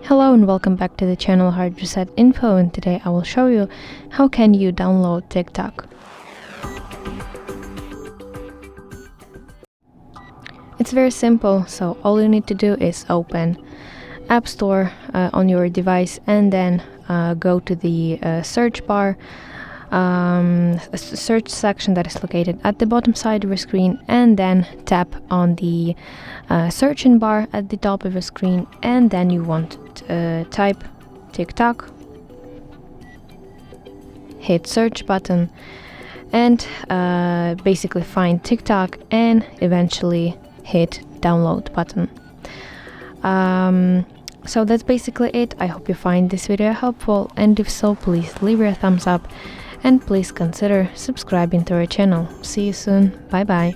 Hello and welcome back to the channel HardReset.Info, and today I will show you how can you download TikTok. It's very simple, so all you need to do is open App Store on your device and then go to the search bar, search section that is located at the bottom side of your screen, and then tap on the searching bar at the top of your screen, and then you want to type TikTok, hit search button, and basically find TikTok and eventually hit download button. So that's basically it. I hope you find this video helpful, and if so, please leave a thumbs up and please consider subscribing to our channel. See you soon. Bye bye.